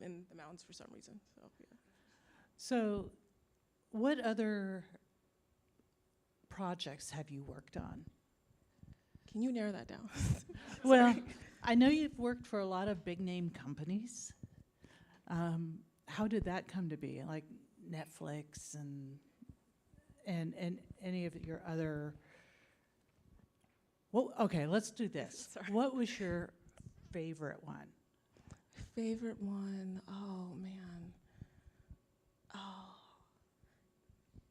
in the mountains for some reason. So yeah. So, what other projects have you worked on? Can you narrow that down? Well, Sorry. I know you've worked for a lot of big name companies. How did that come to be? Like Netflix and any of your other. Well, okay, let's do this. Sorry. What was your favorite one? Favorite one? Oh man. Oh.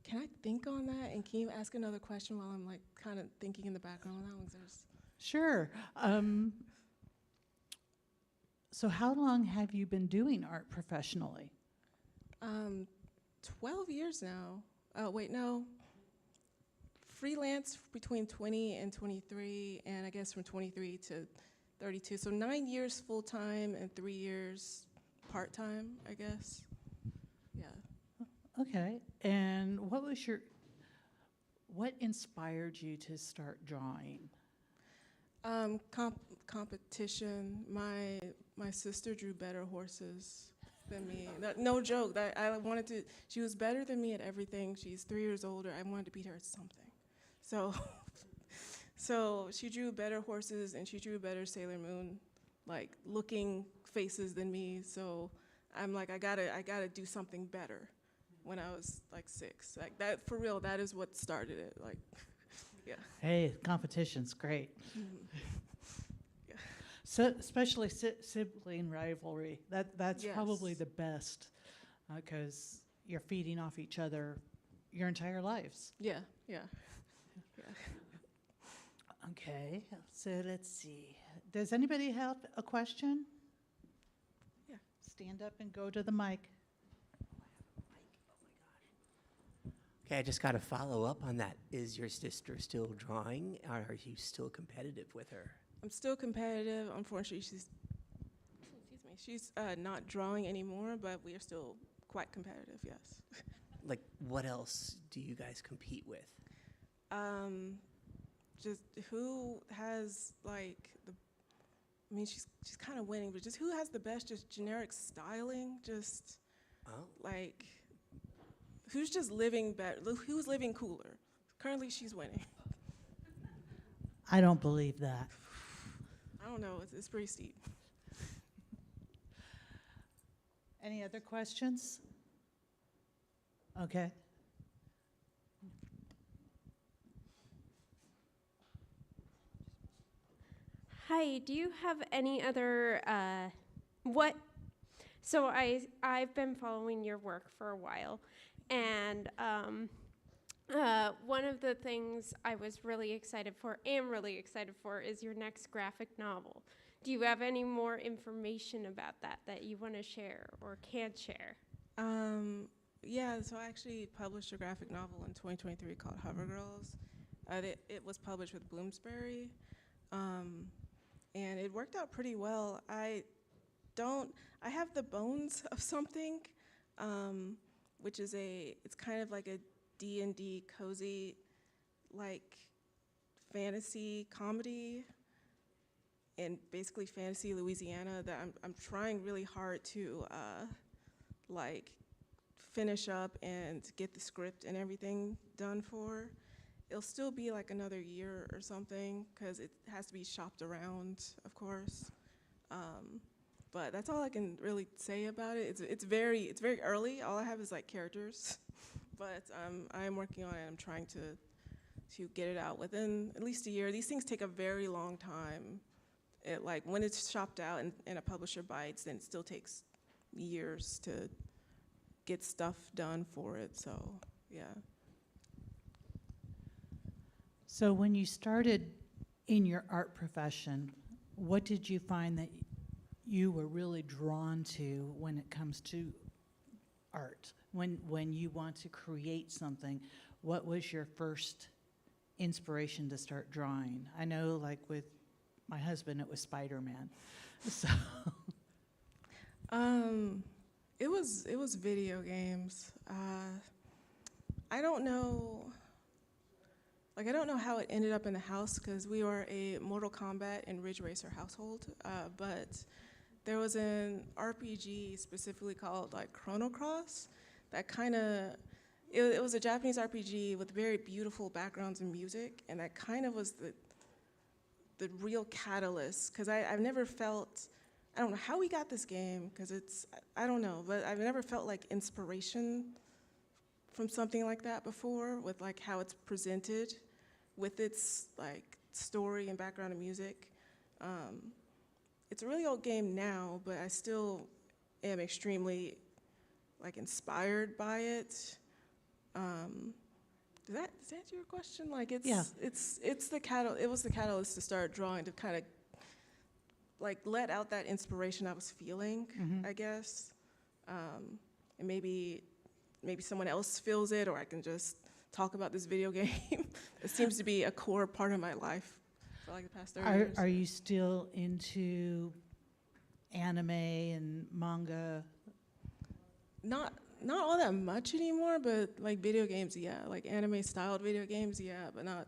Can I think on that? And can you ask another question while I'm like kind of thinking in the background on that one? 'Cause there's Sure. So how long have you been doing art professionally? 12 years now. Oh wait, no. Freelance between 20 and 23, and I guess from 23 to 32. So 9 years full time and 3 years part time, I guess. Yeah. Okay. And what inspired you to start drawing? Competition. My sister drew better horses than me. No joke. I wanted to. She was better than me at everything. She's 3 years older. I wanted to beat her at something. So she drew better horses and she drew better Sailor Moon, like looking faces than me. So I'm like, I gotta do something better. When I was like 6, like that for real. That is what started it. Like, yeah. Hey, competition's great. Yeah. So especially sibling rivalry. That's Yes. probably the best because you're feeding off each other your entire lives. Yeah. Yeah. Yeah. Okay, so let's see. Does anybody have a question? Yeah. Stand up and go to the mic. Okay, I just got to follow up on that. Is your sister still drawing? Or are you still competitive with her? I'm still competitive. Unfortunately, she's not drawing anymore, but we are still quite competitive. Yes. Like, what else do you guys compete with? Just who has like the. I mean, she's kind of winning, but just who has the best, just generic styling, just Oh, like. Who's just living better? Who's living cooler? Currently, she's winning. I don't believe that. I don't know. It's pretty steep. Any other questions? Okay. Hi, do you have any other what? So I've been following your work for a while, and one of the things I was am really excited for, is your next graphic novel. Do you have any more information about that you want to share or can share? Yeah. So I actually published a graphic novel in 2023 called Hover Girls. It was published with Bloomsbury. And it worked out pretty well. I have the bones of something, which is it's kind of like a D&D cozy, like fantasy comedy, and basically fantasy Louisiana that I'm trying really hard to like finish up and get the script and everything done for. It'll still be like another year or something because it has to be shopped around, of course. But that's all I can really say about it. It's very early. All I have is like characters, but I'm working on it. I'm trying to get it out within at least a year. These things take a very long time. Like when it's shopped out and a publisher bites, then it still takes years to get stuff done for it. So yeah. So when you started in your art profession, what did you find that you were really drawn to when it comes to art? When you want to create something, what was your first inspiration to start drawing? I know, like with my husband, it was Spider-Man. So it was video games. I don't know. Like, I don't know how it ended up in the house because we were a Mortal Kombat and Ridge Racer household, but there was an RPG specifically called like Chrono Cross that kind of, it was a Japanese RPG with very beautiful backgrounds and music, and that kind of was the real catalyst, because I've never felt, I don't know how we got this game, because I don't know, but I've never felt like inspiration from something like that before, with like how it's presented, with its like story and background and music. It's a really old game now, but I still am extremely like inspired by it. Does that answer your question? Like it's Yeah. it's the it was the catalyst to start drawing, to kind of like let out that inspiration I was feeling, Mhm. I guess. And maybe someone else feels it, or I can just talk about this video game. It seems to be a core part of my life for like the past 30 years. Are you still into anime and manga? Not all that much anymore, but like video games, yeah. Like anime styled video games, yeah, but not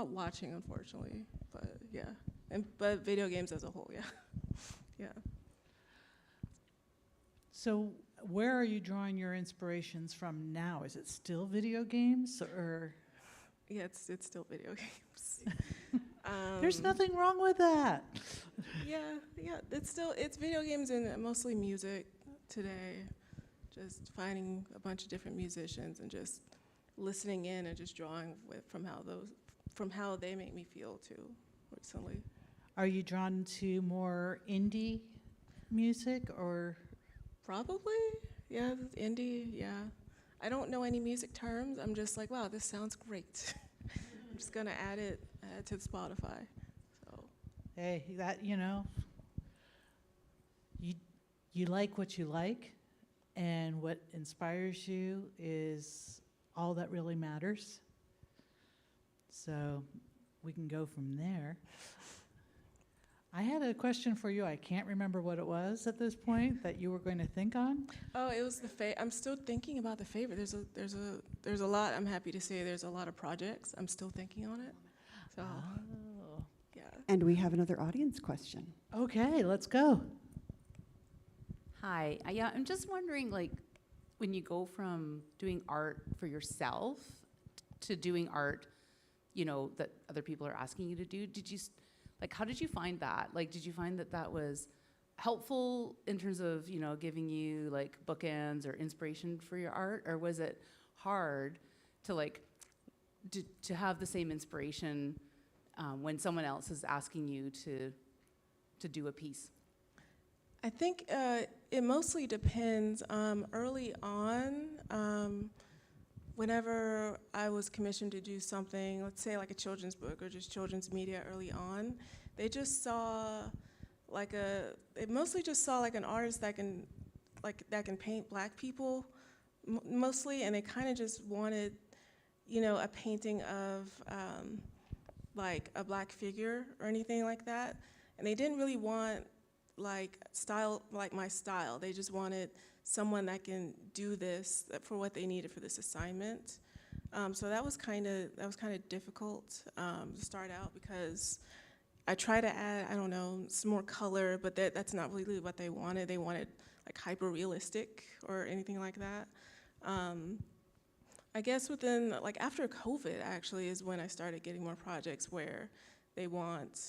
watching, unfortunately. But yeah. But video games as a whole, yeah. Yeah. So where are you drawing your inspirations from now? Is it still video games, or? Yeah, it's still video games. There's nothing wrong with that. Yeah, it's video games and mostly music today. Just finding a bunch of different musicians and just listening in and just drawing from how they make me feel too recently. Are you drawn to more indie music, or? Probably, yeah, indie, yeah. I don't know any music terms. I'm just like, wow, this sounds great. I'm just gonna add it to Spotify. So Hey, that, you like what you like, and what inspires you is all that really matters. So we can go from there. I had a question for you. I can't remember what it was at this point that you were going to think on. oh, it was I'm still thinking about the favorite. There's a lot. I'm happy to say there's a lot of projects. I'm still thinking on it. So Oh. yeah. And we have another audience question. Okay, let's go. Hi, yeah, I'm just wondering, like, when you go from doing art for yourself to doing art, that other people are asking you to do, how did you find that? Like, did you find that was helpful in terms of, giving you like bookends or inspiration for your art, or was it hard to to have the same inspiration when someone else is asking you to do a piece? I think it mostly depends. Early on, whenever I was commissioned to do something, let's say like a children's book or just children's media early on, they just saw they mostly just saw like an artist that can paint black people mostly, and they kind of just wanted, a painting of like a black figure or anything like that. And they didn't really want like my style. They just wanted someone that can do this for what they needed for this assignment. So that was kind of difficult to start out, because I try to add, I don't know, some more color, but that's not really what they wanted. They wanted like hyper realistic or anything like that. I guess within like after COVID actually is when I started getting more projects where they want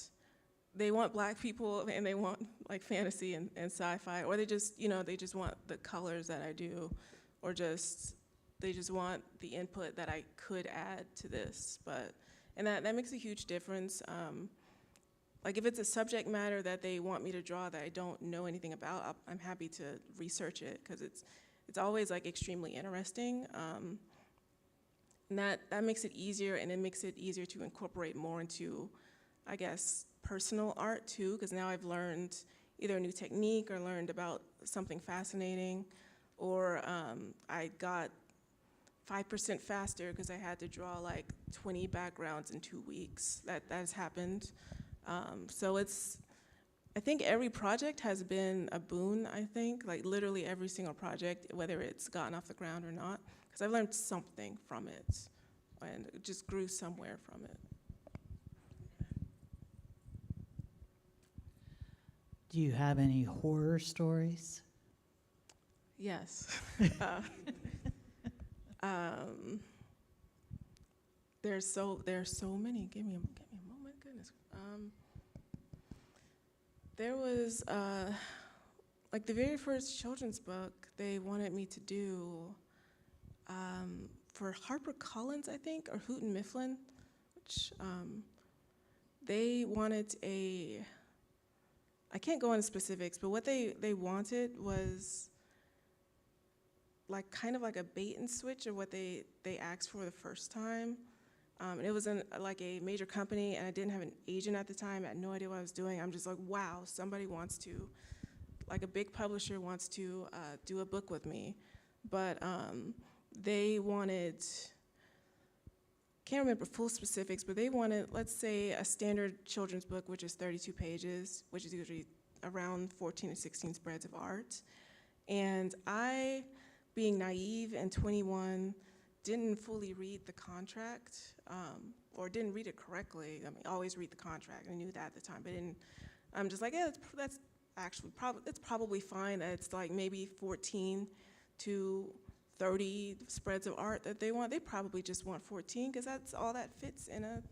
black people and they want like fantasy and sci-fi, or they just want the colors that I do, or they just want the input that I could add to this. And that makes a huge difference. Like if it's a subject matter that they want me to draw that I don't know anything about, I'm happy to research it, because it's always like extremely interesting. And that makes it easier, and it makes it easier to incorporate more into, I guess, personal art too, because now I've learned either a new technique or learned about something fascinating, or I got 5% faster because I had to draw like 20 backgrounds in 2 weeks. That has happened. So I think every project has been a boon, I think, like literally every single project, whether it's gotten off the ground or not, because I've learned something from it, and it just grew somewhere from it. Do you have any horror stories? Yes. Uh, there's so many. Give me a moment. Goodness. There was like the very first children's book they wanted me to do for HarperCollins, I think, or Houghton Mifflin, which they wanted a. I can't go into specifics, but what they wanted was like kind of like a bait and switch of what they asked for the first time. And it was in like a major company, and I didn't have an agent at the time. I had no idea what I was doing. I'm just like, wow, somebody wants to, like a big publisher wants to do a book with me. But they wanted, can't remember full specifics, but they wanted, let's say, a standard children's book, which is 32 pages, which is usually around 14 to 16 spreads of art. And I, being naive and 21, didn't fully read the contract, or didn't read it correctly. I mean, always read the contract. I knew that at the time, but didn't. I'm just like, yeah, that's actually it's probably fine. It's like maybe 14 to 30 spreads of art that they want. They probably just want 14 because that's all that fits in a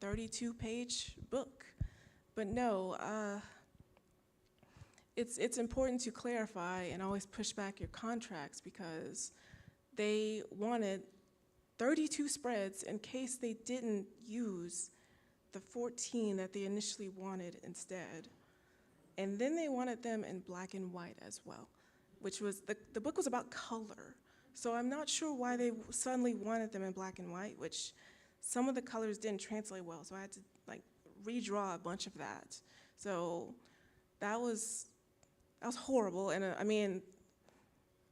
32-page book. But no, it's important to clarify and always push back your contracts because they wanted 32 spreads in case they didn't use the 14 that they initially wanted instead. And then they wanted them in black and white as well, which was, the book was about color. So I'm not sure why they suddenly wanted them in black and white, which some of the colors didn't translate well, so I had to like redraw a bunch of that. So that was horrible, and I mean,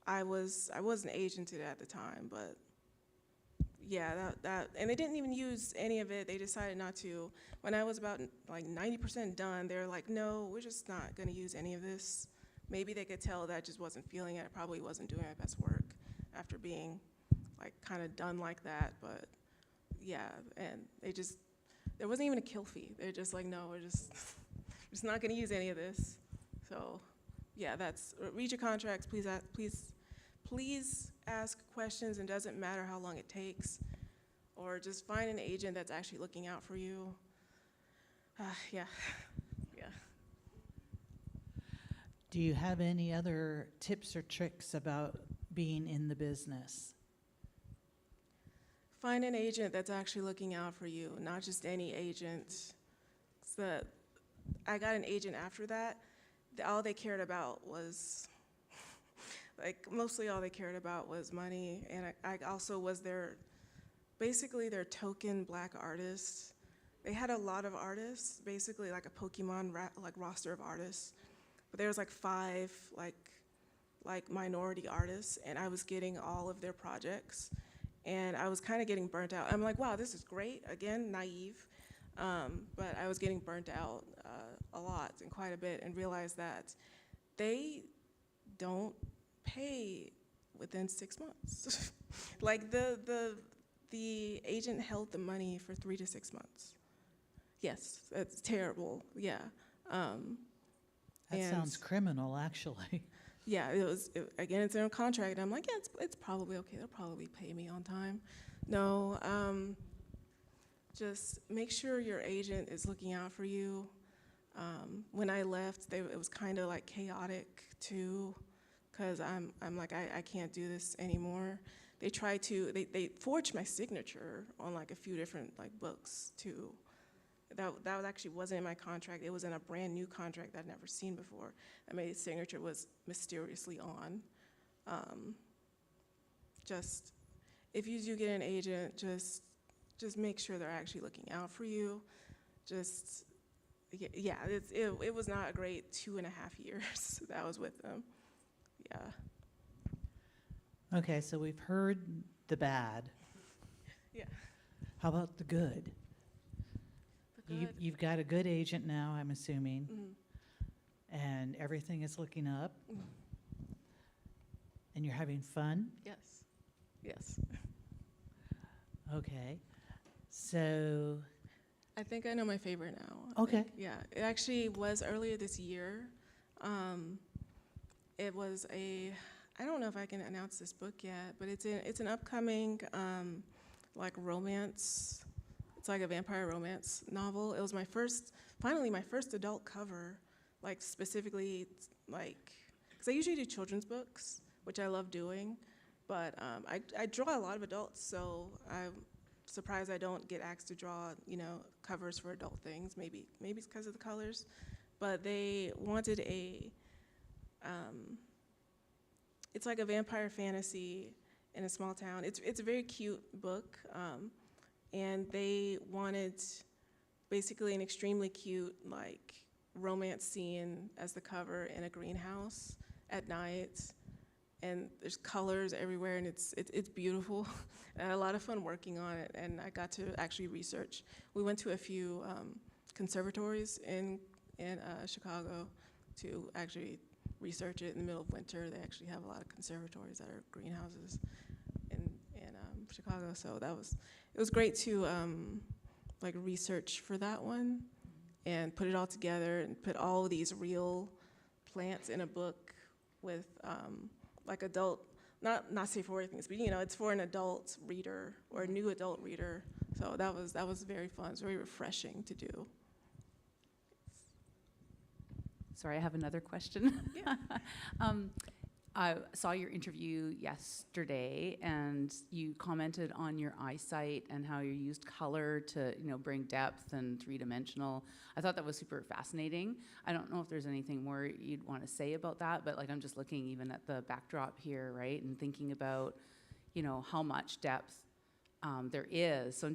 I wasn't agented at the time, but yeah, that and they didn't even use any of it. They decided not to. When I was about like 90% done, they were like, no, we're just not going to use any of this. Maybe they could tell that I just wasn't feeling it. I probably wasn't doing my best work after being like kind of done like that, but yeah, and there wasn't even a kill fee. They're just like, no, we're just not going to use any of this. So yeah, read your contracts, please ask questions, and doesn't matter how long it takes, or just find an agent that's actually looking out for you. Yeah. Do you have any other tips or tricks about being in the business? Find an agent that's actually looking out for you, not just any agent. I got an agent after that. All they cared about was, like, mostly all they cared about was money, and I also was basically their token black artist. They had a lot of artists, basically like a Pokemon roster of artists, but there was like 5 like minority artists, and I was getting all of their projects, and I was kind of getting burnt out. I'm like, wow, this is great. Again, naive, but I was getting burnt out a lot and quite a bit, and realized that they don't pay within 6 months. Like the agent held the money for 3 to 6 months. Yes, it's terrible. Yeah. That sounds criminal, actually. Yeah, again, it's their own contract. And I'm like, yeah, it's probably okay. They'll probably pay me on time. No, just make sure your agent is looking out for you. When I left, it was kind of like chaotic too, because I'm like, I can't do this anymore. They tried to, they forged my signature on like a few different like books too. That actually wasn't in my contract. It was in a brand new contract that I'd never seen before. And my signature was mysteriously on. Just, if you do get an agent, just make sure they're actually looking out for you. Just, yeah, it was not a great 2.5 years that I was with them. Yeah. Okay, so we've heard the bad. Yeah. How about the good? You've got a good agent now, I'm assuming, and everything is looking up, and you're having fun? Yes. Okay, so... I think I know my favorite now. Okay. Yeah, it actually was earlier this year. It was I don't know if I can announce this book yet, but it's an upcoming like romance. It's like a vampire romance novel. It was finally my first adult cover, like specifically like, because I usually do children's books, which I love doing, but I draw a lot of adults, so I'm surprised I don't get asked to draw, covers for adult things. Maybe it's because of the colors, but they wanted it's like a vampire fantasy in a small town. It's a very cute book, and they wanted basically an extremely cute like romance scene as the cover in a greenhouse at night, and there's colors everywhere, and it's beautiful. I had a lot of fun working on it, and I got to actually research. We went to a few conservatories in Chicago to actually research it in the middle of winter. They actually have a lot of conservatories that are greenhouses in Chicago, so it was great to like research for that one and put it all together and put all of these real plants in a book with like adult, not safe for work things, but it's for an adult reader or a new adult reader. So that was very fun. It's very refreshing to do. Sorry, I have another question. Yeah. I saw your interview yesterday, and you commented on your eyesight and how you used color to, bring depth and three-dimensional. I thought that was super fascinating. I don't know if there's anything more you'd want to say about that, but I'm just looking even at the backdrop here, right, and thinking about, how much depth there is. So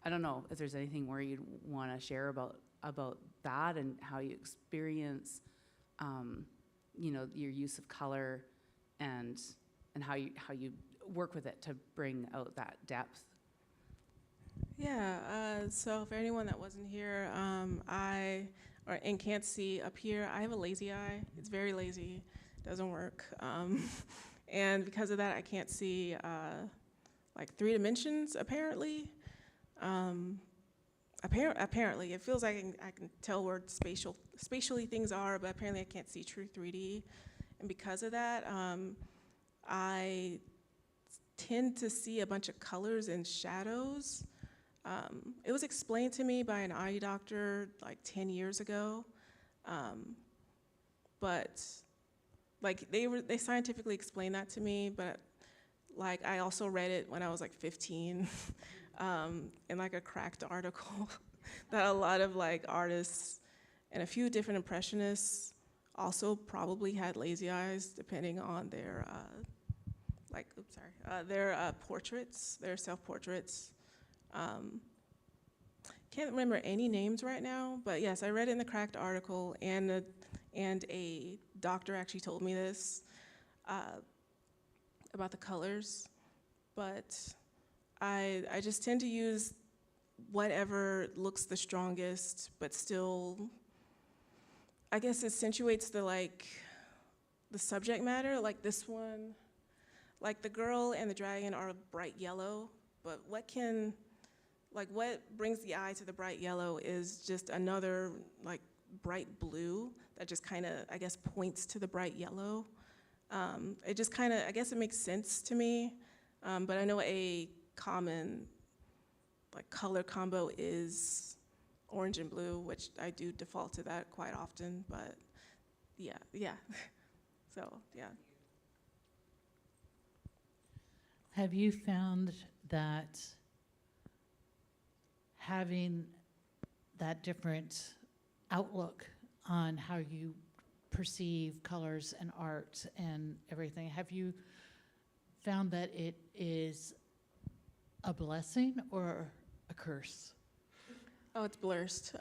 I don't know if there's anything more you'd want to share about that and how you experience, your use of color and how you work with it to bring out that depth. Yeah, so for anyone that wasn't here, and can't see up here, I have a lazy eye. It's very lazy, doesn't work. And because of that, I can't see like 3 dimensions, apparently. Apparently, it feels like I can tell where spatially things are, but apparently I can't see true 3D. And because of that, I tend to see a bunch of colors and shadows. It was explained to me by an eye doctor like 10 years ago, but like they scientifically explained that to me, but like I also read it when I was like 15 in like a cracked article that a lot of like artists and a few different impressionists also probably had lazy eyes depending on their portraits, their self-portraits. Can't remember any names right now, but yes, I read it in the cracked article, and a doctor actually told me this about the colors, but I just tend to use whatever looks the strongest, but still, I guess, accentuates the subject matter. Like this one, like the girl and the dragon are bright yellow, but what brings the eye to the bright yellow is just another like bright blue that just kind of, I guess, points to the bright yellow. It just kind of, I guess it makes sense to me, but I know a common like color combo is orange and blue, which I do default to that quite often, but yeah. So, yeah. Have you found that having that different outlook on how you perceive colors and art and everything, have you found that it is a blessing or a curse? Oh, it's blurst.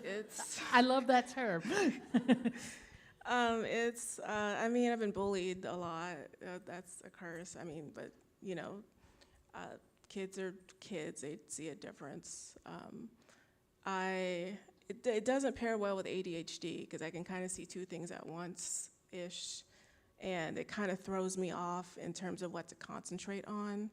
It's. I love that term. I've been bullied a lot. That's a curse. But kids are kids. They see a difference. It doesn't pair well with ADHD because I can kind of see 2 things at once-ish, and it kind of throws me off in terms of what to concentrate on.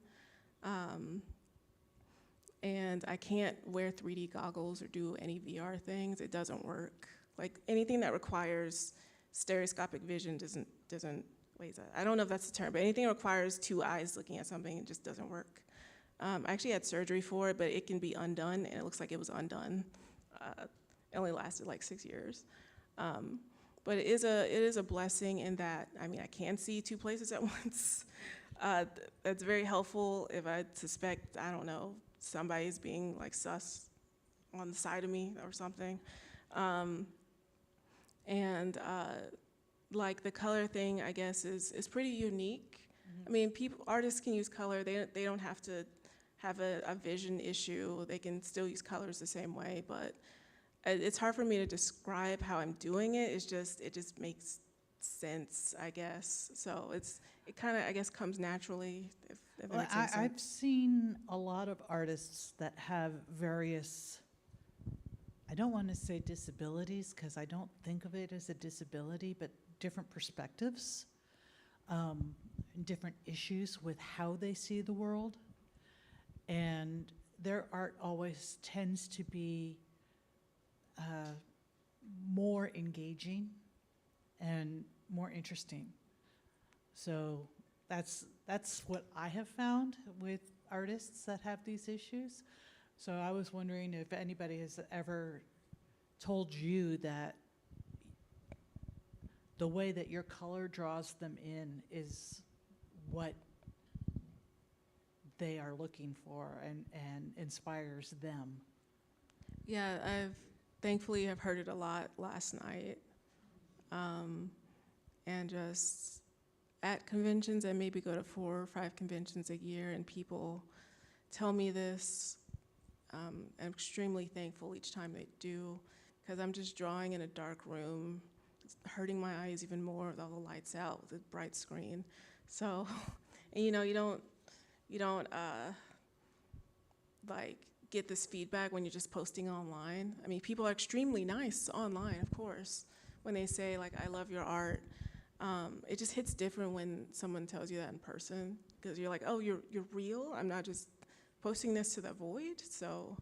And I can't wear 3D goggles or do any VR things. It doesn't work. Like anything that requires stereoscopic vision doesn't wait, I don't know if that's the term, but anything that requires two eyes looking at something, it just doesn't work. I actually had surgery for it, but it can be undone, and it looks like it was undone. It only lasted like 6 years. But it is a blessing in that, I mean, I can see two places at once. That's very helpful if I suspect, I don't know, somebody's being like sus on the side of me or something. Like the color thing, I guess, is pretty unique. I mean, artists can use color. They don't have to have a vision issue. They can still use colors the same way, but it's hard for me to describe how I'm doing it. It just makes sense, I guess. So it kind of, I guess, comes naturally, if that Well, makes any sense. I've seen a lot of artists that have various, I don't want to say disabilities, because I don't think of it as a disability, but different perspectives, and different issues with how they see the world. And their art always tends to be more engaging and more interesting. So that's what I have found with artists that have these issues. So I was wondering if anybody has ever told you that the way that your color draws them in is what they are looking for and inspires them. Yeah, thankfully have heard it a lot last night. And just at conventions, I maybe go to 4 or 5 conventions a year, and people tell me this. I'm extremely thankful each time they do, because I'm just drawing in a dark room. It's hurting my eyes even more with all the lights out, with the bright screen. So, and you don't like get this feedback when you're just posting online. I mean, people are extremely nice online, of course, when they say like, "I love your art." It just hits different when someone tells you that in person, because you're like, "Oh, you're real. I'm not just posting this to the void." So,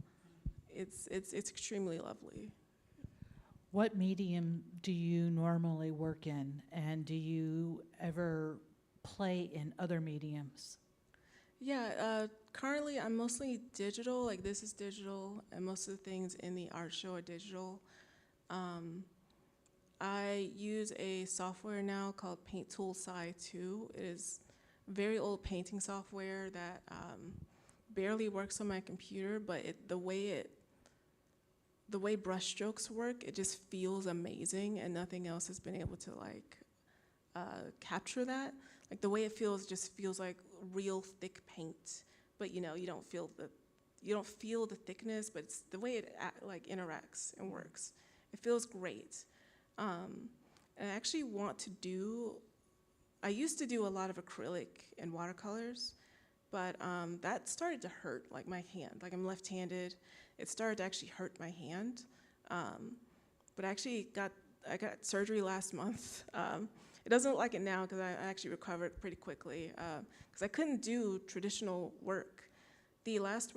it's extremely lovely. What medium do you normally work in, and do you ever play in other mediums? Yeah, currently I'm mostly digital, like this is digital, and most of the things in the art show are digital. I use a software now called Paint Tool Sci 2. It is very old painting software that barely works on my computer, but the way brush strokes work, it just feels amazing, and nothing else has been able to like capture that. Like the way it feels just feels like real thick paint, but you don't feel the thickness, but it's the way it like interacts and works. It feels great. And I actually I used to do a lot of acrylic and watercolors, but that started to hurt like my hand. Like I'm left-handed. It started to actually hurt my hand. But I got surgery last month. It doesn't look like it now because I actually recovered pretty quickly, because I couldn't do traditional work. The last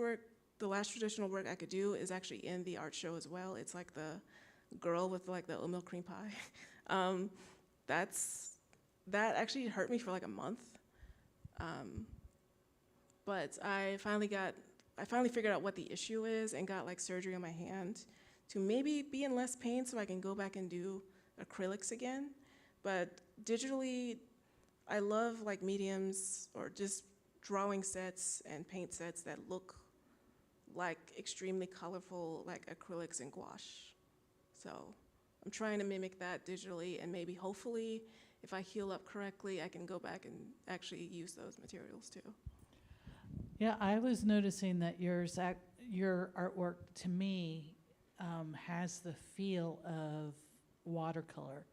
traditional work I could do is actually in the art show as well. It's like the girl with like the oatmeal cream pie. That actually hurt me for like a month. But I finally figured out what the issue is and got like surgery on my hand to maybe be in less pain so I can go back and do acrylics again. But digitally, I love like mediums or just drawing sets and paint sets that look like extremely colorful, like acrylics and gouache. So I'm trying to mimic that digitally, and maybe hopefully if I heal up correctly, I can go back and actually use those materials too. Yeah, I was noticing that your artwork to me has the feel of watercolor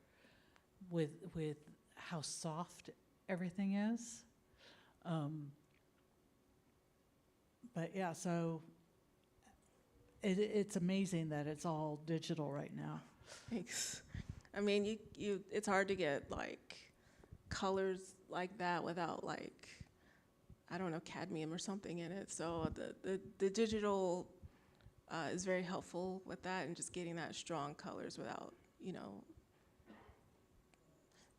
with how soft everything is. But yeah, so it's amazing that it's all digital right now. Thanks. I mean, it's hard to get like colors like that without like, I don't know, cadmium or something in it. So the digital is very helpful with that, and just getting that strong colors without, you know,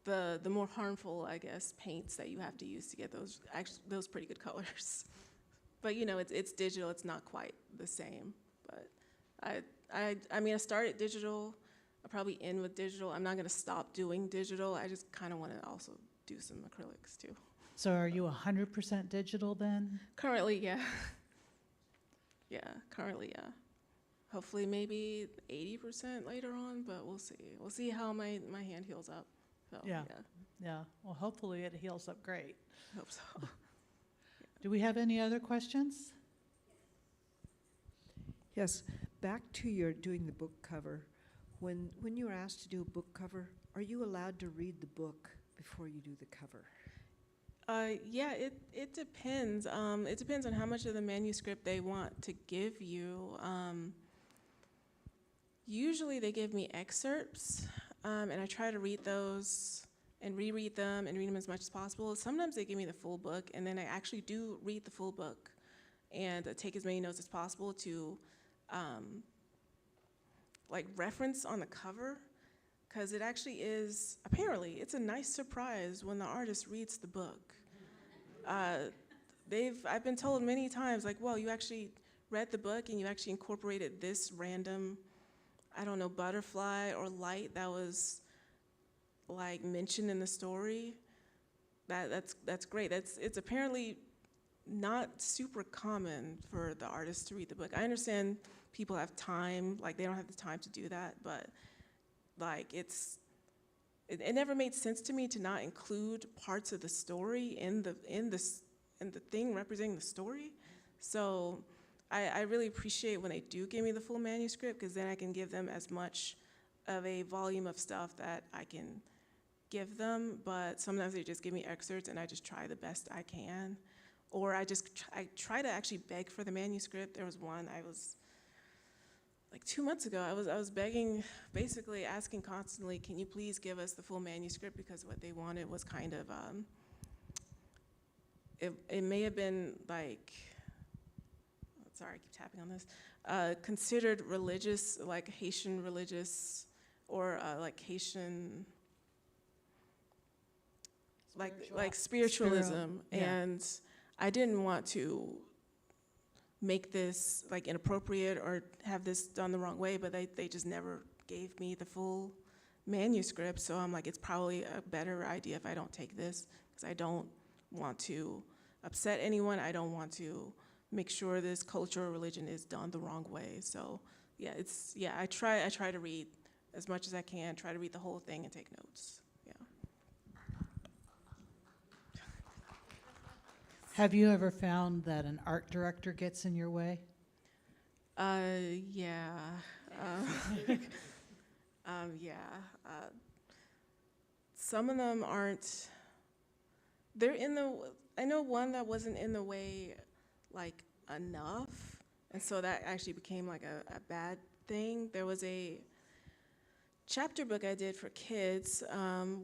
the more harmful, I guess, paints that you have to use to get those pretty good colors. But you know, it's digital. It's not quite the same. But I mean, I started digital. I'll probably end with digital. I'm not gonna stop doing digital. I just kind of want to also do some acrylics too. So are you 100% digital then? Currently, yeah. Yeah, currently, yeah. Hopefully, maybe 80% later on, but we'll see. We'll see how my hand heals up. So, Yeah. yeah, Yeah, well, hopefully it heals up great. hope so. Do we have any other questions? Yes, back to your doing the book cover. When you are asked to do a book cover, are you allowed to read the book before you do the cover? Yeah, it depends. It depends on how much of the manuscript they want to give you. Usually they give me excerpts, and I try to read those and reread them and read them as much as possible. Sometimes they give me the full book, and then I actually do read the full book and take as many notes as possible to like reference on the cover, because it actually is, apparently, it's a nice surprise when the artist reads the book. I've been told many times, like, well, you actually read the book and you actually incorporated this random, I don't know, butterfly or light that was like mentioned in the story. That's great. It's apparently not super common for the artist to read the book. I understand people have time, like they don't have the time to do that, but like it never made sense to me to not include parts of the story in the thing representing the story. So I really appreciate when they do give me the full manuscript, because then I can give them as much of a volume of stuff that I can give them. But sometimes they just give me excerpts and I just try the best I can. Or I try to actually beg for the manuscript. There was one I was, like 2 months ago, I was begging, basically asking constantly, can you please give us the full manuscript, because what they wanted was kind of, it may have been like, sorry, I keep tapping on this, considered religious, like Haitian religious, or like Haitian, like spiritualism, yeah. and I didn't want to make this like inappropriate or have this done the wrong way, but they just never gave me the full manuscript. So I'm like, it's probably a better idea if I don't take this, because I don't want to upset anyone. I don't want to make sure this culture or religion is done the wrong way. So yeah, I try to read as much as I can, try to read the whole thing and take notes. Yeah. Have you ever found that an art director gets in your way? Yeah. Yeah. Some of them aren't, I know one that wasn't in the way like enough, and so that actually became like a bad thing. There was a chapter book I did for kids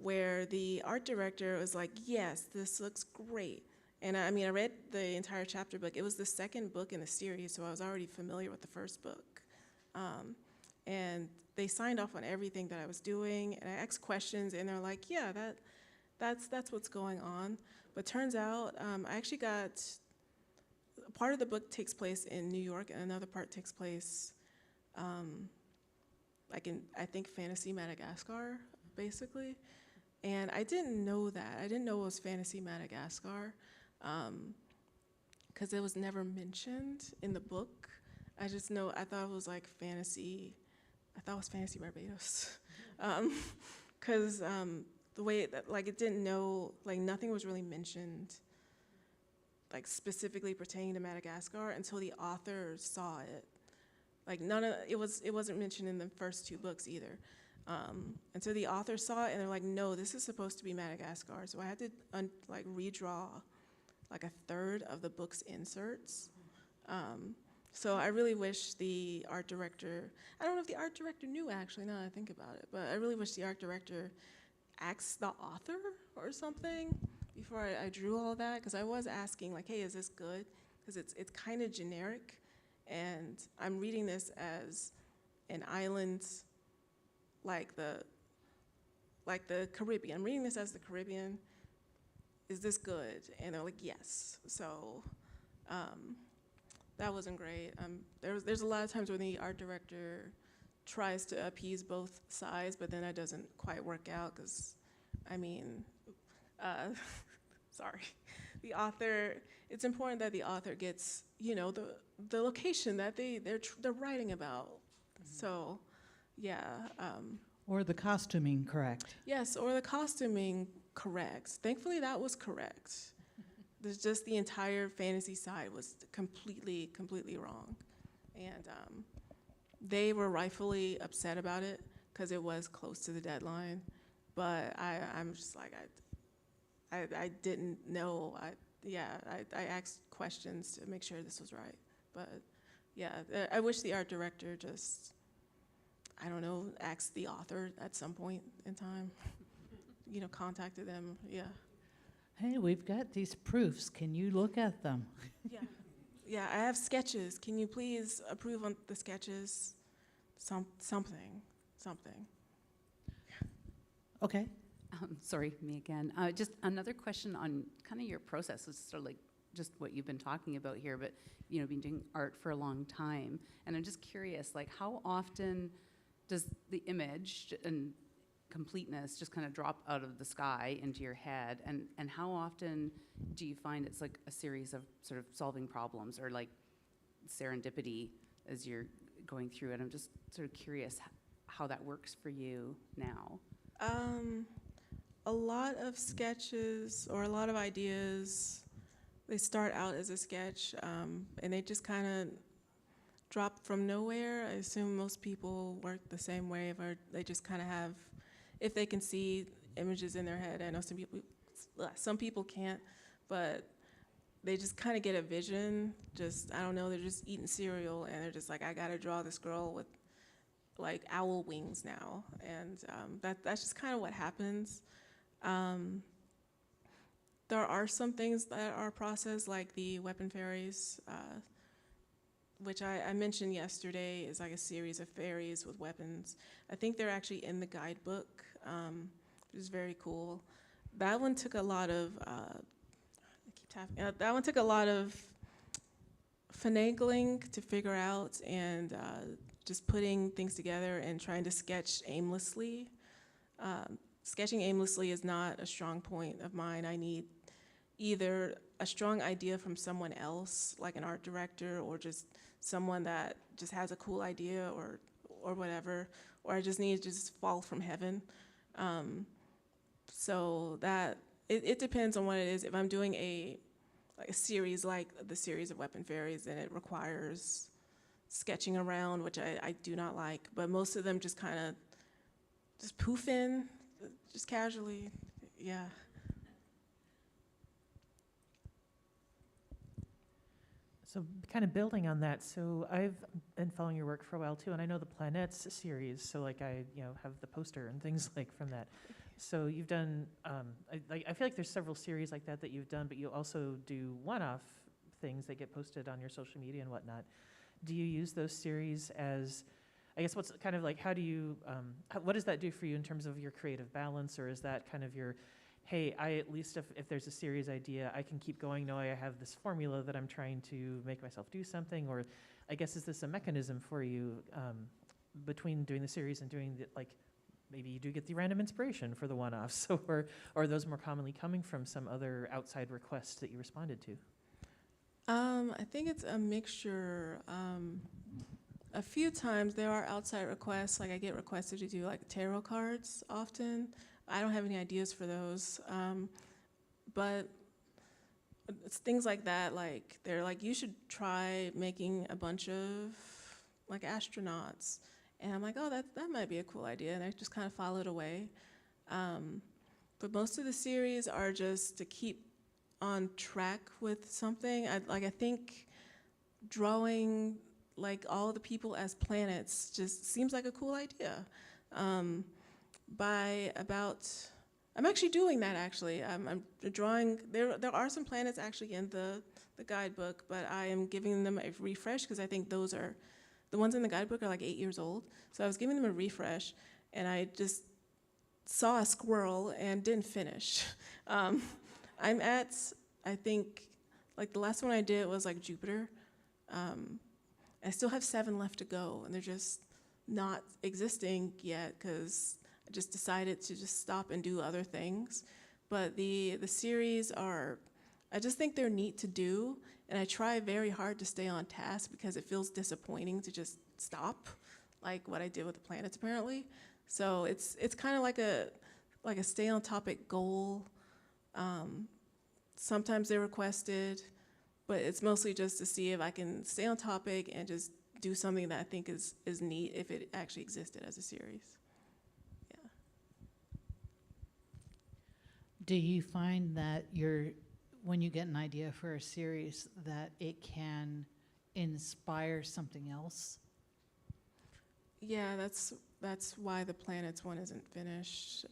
where the art director was like, yes, this looks great. And I mean, I read the entire chapter book. It was the second book in the series, so I was already familiar with the first book. And they signed off on everything that I was doing, and I asked questions, and they're like, yeah, that's what's going on. But turns out, I actually got, part of the book takes place in New York, and another part takes place like in, I think, Fantasy Madagascar, basically. And I didn't know that. I didn't know it was Fantasy Madagascar, because it was never mentioned in the book. I thought it was like fantasy, I thought it was Fantasy Barbados. Because the way that, like, it didn't know, like, nothing was really mentioned, like, specifically pertaining to Madagascar until the author saw it. Like, it wasn't mentioned in the first two books either. And so the author saw it, and they're like, no, this is supposed to be Madagascar. So I had to redraw like a third of the book's inserts. So I really wish the art director, I don't know if the art director knew, actually, now that I think about it, but I really wish the art director asked the author or something before I drew all that, because I was asking, like, hey, is this good? Because it's kind of generic, and I'm reading this as an island like the Caribbean. I'm reading this as the Caribbean. Is this good? And they're like, yes. So that wasn't great. There's a lot of times when the art director tries to appease both sides, but then that doesn't quite work out because, I mean, sorry, the author. It's important that the author gets, you know, the location that they're writing about. So, yeah. Or the costuming correct? Yes, or the costuming correct. Thankfully, that was correct. There's just the entire fantasy side was completely wrong. And they were rightfully upset about it because it was close to the deadline. But I'm just like, I didn't know. I asked questions to make sure this was right. But yeah, I wish the art director just, I don't know, asked the author at some point in time, you know, contacted them, yeah. Hey, we've got these proofs. Can you look at them? Yeah, yeah, I have sketches. Can you please approve on the sketches? Something. Okay. Sorry, me again. Just another question on kind of your process. It's sort of like just what you've been talking about here, but you know, been doing art for a long time, and I'm just curious, like, how often does the image and completeness just kind of drop out of the sky into your head, and how often do you find it's like a series of sort of solving problems or like serendipity as you're going through it? I'm just sort of curious how that works for you now. A lot of sketches or a lot of ideas, they start out as a sketch, and they just kind of drop from nowhere. I assume most people work the same way, or they just kind of have, if they can see images in their head. I know some people can't, but they just kind of get a vision. Just, I don't know, they're just eating cereal and they're just like, I gotta draw this girl with like owl wings now. And that's just kind of what happens. There are some things that are processed, like the weapon fairies, which I mentioned yesterday, is like a series of fairies with weapons. I think they're actually in the guidebook, which is very cool. That one took a lot of, that one took a lot of finagling to figure out, and just putting things together and trying to sketch aimlessly. Sketching aimlessly is not a strong point of mine. I need either a strong idea from someone else, like an art director, or just someone that just has a cool idea or whatever, or I just need to just fall from heaven. So that, it depends on what it is. If I'm doing a series like the series of Weapon Fairies, then it requires sketching around, which I do not like, but most of them just kind of just poof in, just casually, yeah. So kind of building on that, so I've been following your work for a while too, and I know the Planets series, so like I have the poster and things like from that. So you've done, I feel like there's several series like that you've done, but you also do one-off things that get posted on your social media and whatnot. Do you use those series as, I guess, what's kind of like, how do you, what does that do for you in terms of your creative balance, or is that kind of your, hey, I at least if there's a series idea, I can keep going, knowing I have this formula that I'm trying to make myself do something, or I guess is this a mechanism for you between doing the series and doing the, like, maybe you do get the random inspiration for the one-offs, or are those more commonly coming from some other outside requests that you responded to? I think it's a mixture. A few times there are outside requests, like I get requested to do like tarot cards often. I don't have any ideas for those, but it's things like that, like they're like, you should try making a bunch of like astronauts. And I'm like, oh, that might be a cool idea, and I just kind of followed away. But most of the series are just to keep on track with something. I think drawing like all the people as planets just seems like a cool idea. I'm actually doing that actually. I'm drawing, there are some planets actually in the guidebook, but I am giving them a refresh because I think those are, the ones in the guidebook are like 8 years old. So I was giving them a refresh, and I just saw a squirrel and didn't finish. I'm at, I think, like the last one I did was like Jupiter. I still have 7 left to go, and they're just not existing yet because I just decided to just stop and do other things. But the series are, I just think they're neat to do, and I try very hard to stay on task because it feels disappointing to just stop, like what I did with the planets apparently. So it's kind of like a stay on topic goal. Sometimes they're requested, but it's mostly just to see if I can stay on topic and just do something that I think is neat if it actually existed as a series. Yeah. Do you find that when you get an idea for a series, that it can inspire something else? Yeah, that's why the planets one isn't finished.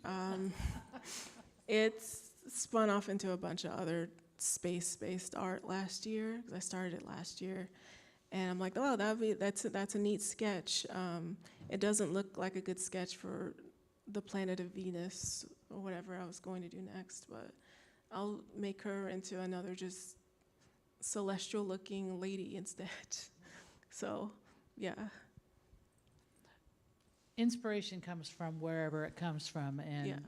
It's spun off into a bunch of other space-based art last year, because I started it last year. And I'm like, oh, that's a neat sketch. It doesn't look like a good sketch for the planet of Venus or whatever I was going to do next, but I'll make her into another just celestial-looking lady instead. So, yeah. Inspiration comes from wherever it comes from, and Yeah.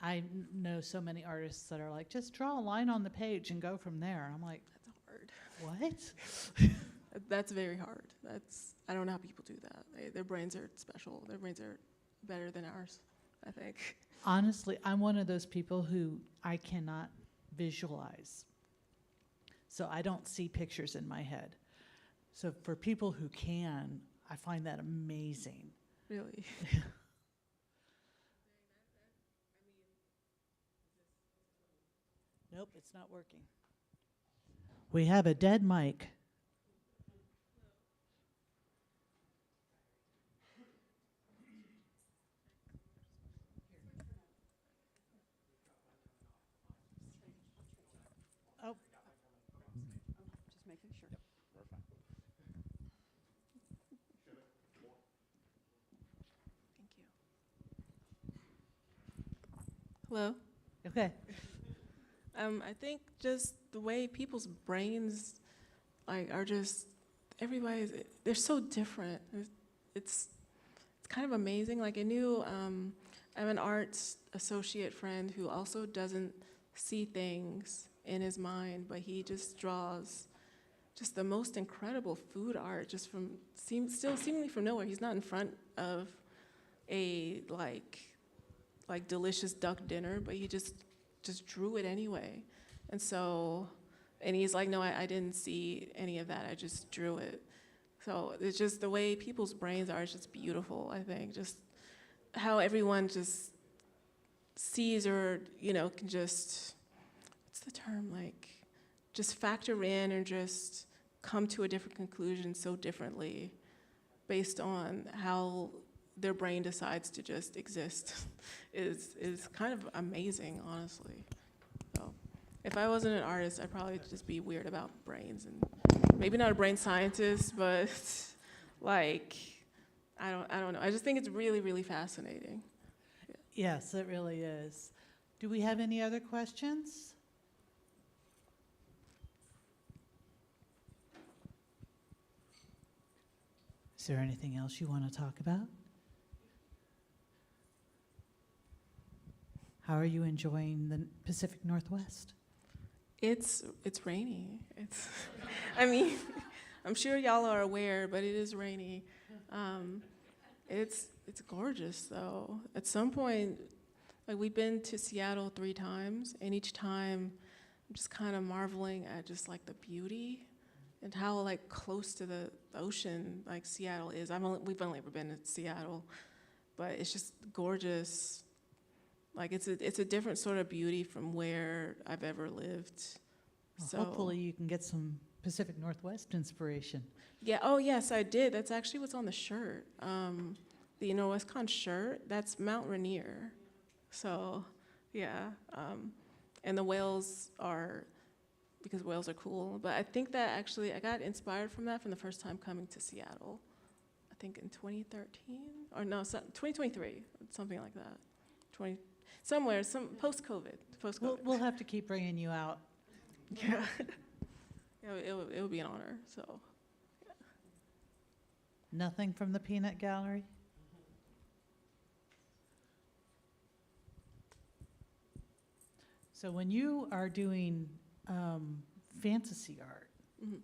I know so many artists that are like, just draw a line on the page and go from there. I'm like, That's hard. what? That's very hard. I don't know how people do that. Their brains are special. Their brains are better than ours, I think. Honestly, I'm one of those people who I cannot visualize. So I don't see pictures in my head. So for people who can, I find that amazing. Really. Nope, it's not working. We have a dead mic. Oh, Just making sure. Thank you. Hello. okay. I think just the way people's brains are just they're so different. It's kind of amazing. Like I have an arts associate friend who also doesn't see things in his mind, but he just draws just the most incredible food art just still seemingly from nowhere. He's not in front of a like delicious duck dinner, but he just drew it anyway. And he's like, no, I didn't see any of that. I just drew it. So it's just the way people's brains are. It's just beautiful, I think. Just how everyone just sees or, can just, what's the term, like, just factor in or just come to a different conclusion so differently based on how their brain decides to just exist is kind of amazing, honestly. So if I wasn't an artist, I'd probably just be weird about brains and maybe not a brain scientist, but like, I don't know. I just think it's really, really fascinating. Yes, it really is. Do we have any other questions? Is there anything else you want to talk about? How are you enjoying the Pacific Northwest? It's rainy. I mean, I'm sure y'all are aware, but it is rainy. It's gorgeous though. At some point, like we've been to Seattle 3 times, and each time I'm just kind of marveling at just like the beauty and how like close to the ocean like Seattle is. We've only ever been to Seattle, but it's just gorgeous. Like it's a different sort of beauty from where I've ever lived. Well, So hopefully you can get some Pacific Northwest inspiration. yeah. Oh yes, I did. That's actually what's on the shirt. The Norwescon shirt. That's Mount Rainier. So yeah. And the whales are because whales are cool. But I think that actually I got inspired from that from the first time coming to Seattle. I think in 2013, or no, 2023, something like that. 20, somewhere, post-COVID. We'll have to keep bringing you out. Yeah. It would be an honor, so. Nothing from the peanut gallery? So when you are doing fantasy art, Mhm.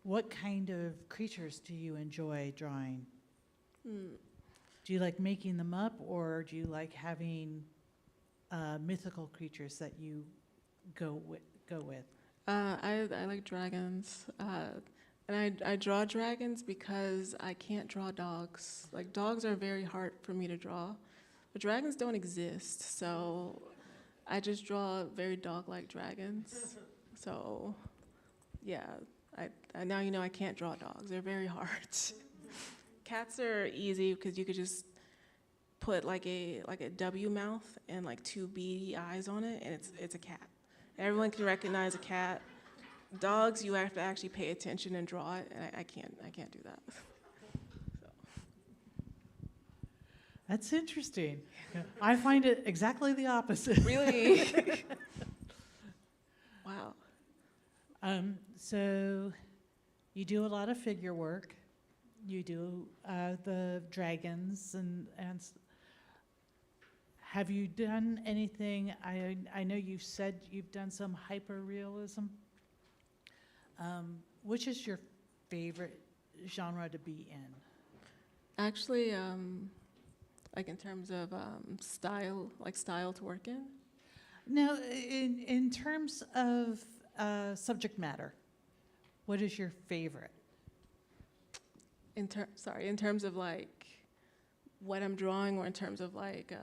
what kind of creatures do you enjoy drawing? Hmm. Do you like making them up, or do you like having mythical creatures that you go with? I like dragons, and I draw dragons because I can't draw dogs. Like, dogs are very hard for me to draw, but dragons don't exist, so I just draw very dog-like dragons. So, yeah, I now you know I can't draw dogs. They're very hard. Cats are easy because you could just put like a W mouth and like two beady eyes on it, and it's a cat. Everyone can recognize a cat. Dogs, you have to actually pay attention and draw it, and I can't do that. So. That's interesting. I find it exactly the opposite. Really? Wow. So you do a lot of figure work. You do the dragons and have you done anything? I know you said you've done some hyperrealism. Which is your favorite genre to be in? Actually, like in terms of style to work in. No, in terms of subject matter, what is your favorite? In terms of like what I'm drawing, or in terms of like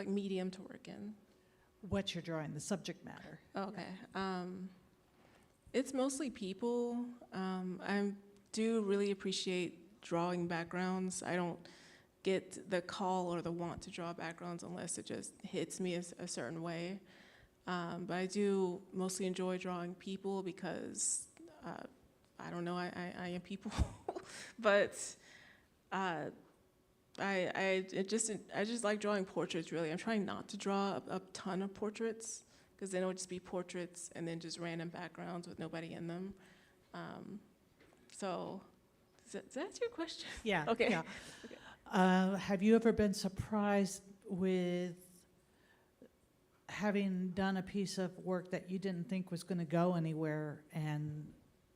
medium to work in. What you're drawing, the subject matter. Okay. It's mostly people. I do really appreciate drawing backgrounds. I don't get the call or the want to draw backgrounds unless it just hits me a certain way. But I do mostly enjoy drawing people because, I don't know, I am people. But I just like drawing portraits, really. I'm trying not to draw a ton of portraits, because then it would just be portraits and then just random backgrounds with nobody in them. So, does that answer your question? Yeah. Okay. Yeah. Okay. Have you ever been surprised with having done a piece of work that you didn't think was going to go anywhere and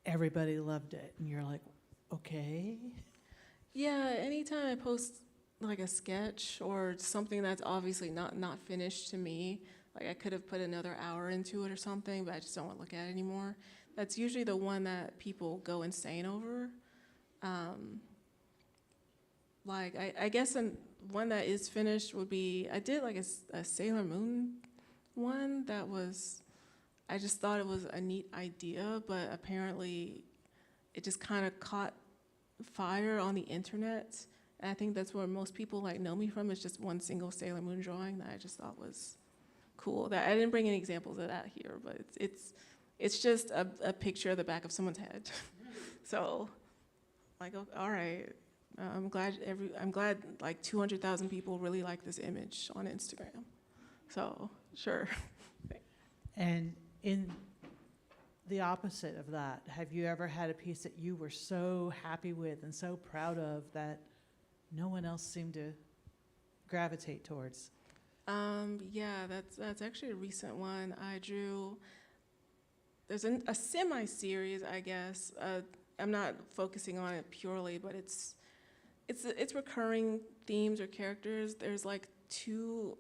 everybody loved it, and you're like, okay? Yeah, anytime I post like a sketch or something that's obviously not finished to me, like I could have put another hour into it or something, but I just don't want to look at it anymore. That's usually the one that people go insane over. Like I guess one that is finished would be, I did like a Sailor Moon one that was, I just thought it was a neat idea, but apparently it just kind of caught fire on the internet. And I think that's where most people like know me from, is just one single Sailor Moon drawing that I just thought was cool. That I didn't bring any examples of that here, but it's just a picture of the back of someone's head. So, like, all right, I'm glad like 200,000 people really like this image on Instagram. So, sure. And in the opposite of that, have you ever had a piece that you were so happy with and so proud of that no one else seemed to gravitate towards? Yeah, that's actually a recent one. I drew. There's a semi-series, I guess. I'm not focusing on it purely, but it's recurring themes or characters. There's like two,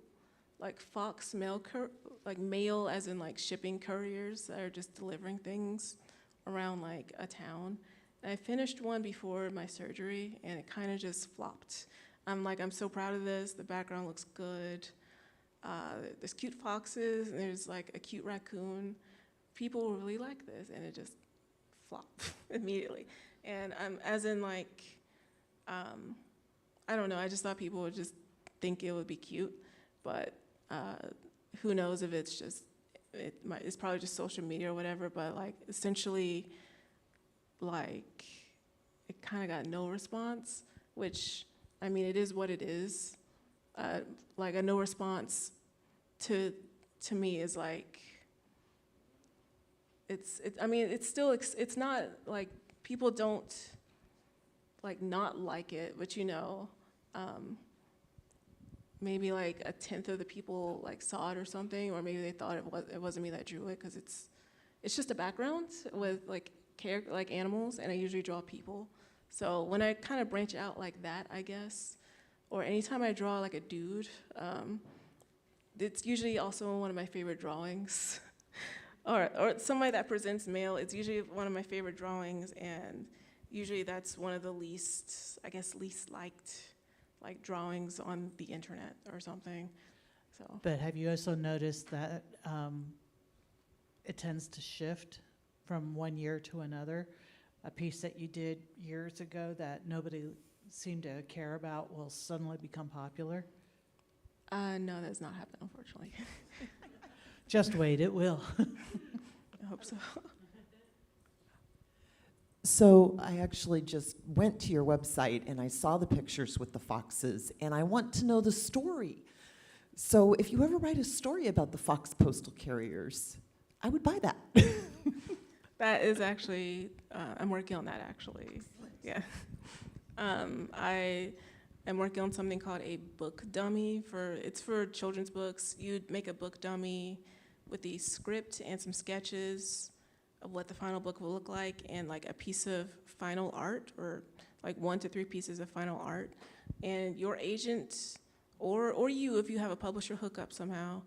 like fox male as in like shipping couriers that are just delivering things around like a town. And I finished one before my surgery, and it kind of just flopped. I'm so proud of this. The background looks good. There's cute foxes, and there's like a cute raccoon. People will really like this, and it just flopped immediately. And as in like, I don't know, I just thought people would just think it would be cute, but who knows if it's just, it's probably just social media or whatever, but like essentially like it kind of got no response, which, I mean, it is what it is. Like a no response to me is like, I mean, it's still, it's not like people don't like not like it, but you know, maybe like a tenth of the people like saw it or something, or maybe they thought it wasn't me that drew it, because it's just a background with like like animals, and I usually draw people. So when I kind of branch out like that, I guess, or anytime I draw like a dude, it's usually also one of my favorite drawings. or somebody that presents male, it's usually one of my favorite drawings, and usually that's one of the least liked like drawings on the internet or something. So. But have you also noticed that it tends to shift from one year to another? A piece that you did years ago that nobody seemed to care about will suddenly become popular? No, that has not happened, unfortunately. Just wait, it will. I hope so. So I actually just went to your website and I saw the pictures with the foxes, and I want to know the story. So if you ever write a story about the fox postal carriers, I would buy that. That is actually, I'm working on that actually. Yeah. I am working on something called a book dummy it's for children's books. You'd make a book dummy with the script and some sketches of what the final book will look like, and like a piece of final art, or like 1 to 3 pieces of final art. And your agent, or you, if you have a publisher hookup somehow,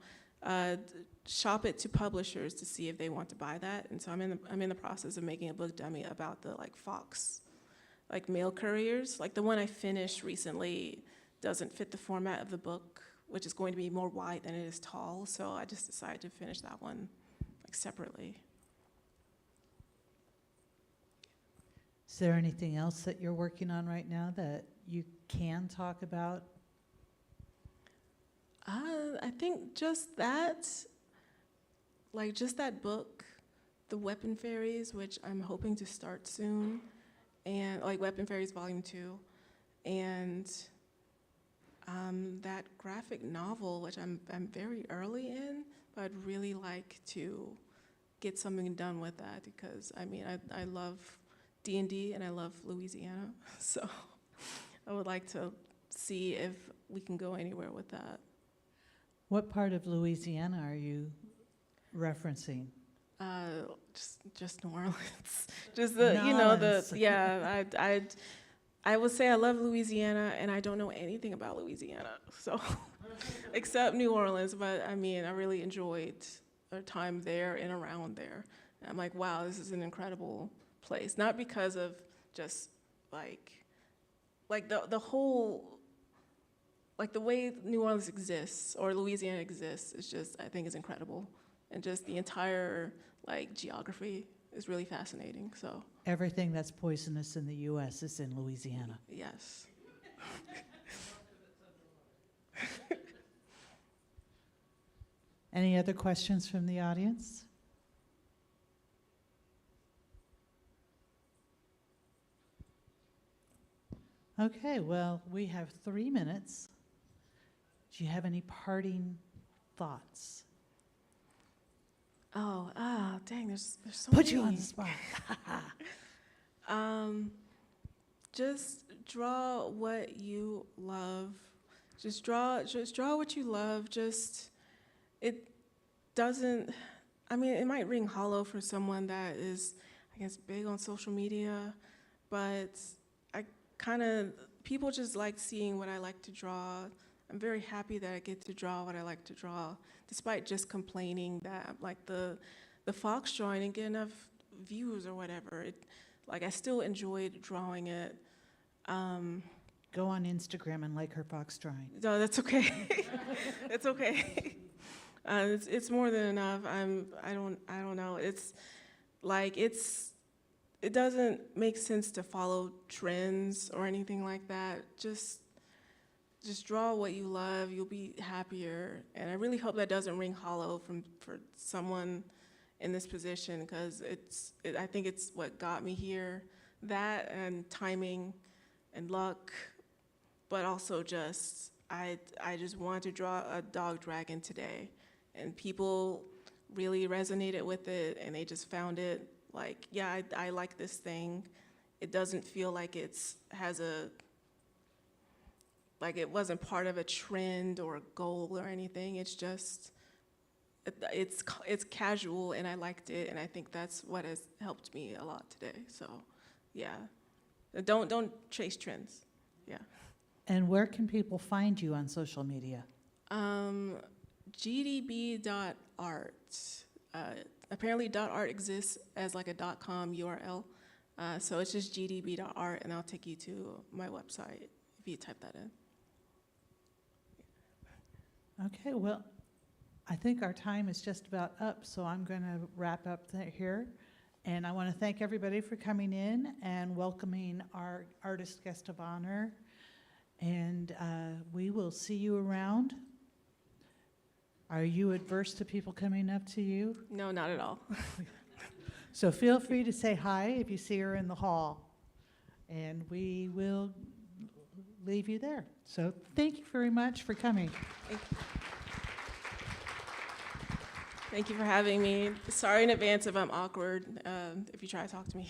shop it to publishers to see if they want to buy that. And so I'm in the process of making a book dummy about the like fox, like mail couriers. Like the one I finished recently doesn't fit the format of the book, which is going to be more wide than it is tall. So I just decided to finish that one like separately. Is there anything else that you're working on right now that you can talk about? I think just that, like just that book, The Weapon Fairies, which I'm hoping to start soon, and like Weapon Fairies Volume 2, and that graphic novel, which I'm very early in, but I'd really like to get something done with that, because I mean, I love D&D and I love Louisiana, so I would like to see if we can go anywhere with that. What part of Louisiana are you referencing? Just New Orleans. Just I would say I love Louisiana, and I don't know anything about Louisiana, so except New Orleans. But I mean, I really enjoyed our time there and around there. And I'm like, wow, this is an incredible place. Not because of just like the whole, like the way New Orleans exists or Louisiana exists is just, I think, is incredible. And just the entire like geography is really fascinating, so. Everything that's poisonous in the U.S. is in Louisiana. Yes. Any other questions from the audience? Okay, well, we have 3 minutes. Do you have any parting thoughts? Dang, there's so Put many. you on the spot. Just draw what you love. Just draw what you love. It doesn't, I mean, it might ring hollow for someone that is, I guess, big on social media, but people just like seeing what I like to draw. I'm very happy that I get to draw what I like to draw, despite just complaining that like the fox drawing didn't get enough views or whatever. I still enjoyed drawing it. Go on Instagram and like her fox drawing. No, that's okay. It's okay. It's more than enough. I don't know. It doesn't make sense to follow trends or anything like that. Just draw what you love. You'll be happier. And I really hope that doesn't ring hollow for someone in this position, because I think it's what got me here. that and timing and luck, but also just, I just wanted to draw a dog dragon today. And people really resonated with it, and they just found it like, yeah, I like this thing. It doesn't feel like it wasn't part of a trend or a goal or anything. It's just, it's casual, and I liked it, and I think that's what has helped me a lot today. So, yeah, don't chase trends. Yeah. And where can people find you on social media? gdb.art. Apparently .art exists as like a .com URL. So it's just gdb.art, and I'll take you to my website if you type that in. Okay, well, I think our time is just about up, so I'm going to wrap up here. And I want to thank everybody for coming in and welcoming our artist guest of honor. And we will see you around. Are you adverse to people coming up to you? No, not at all. So feel free to say hi if you see her in the hall. And we will leave you there. So thank you very much for coming. Thank you for having me. Sorry in advance if I'm awkward, if you try to talk to me.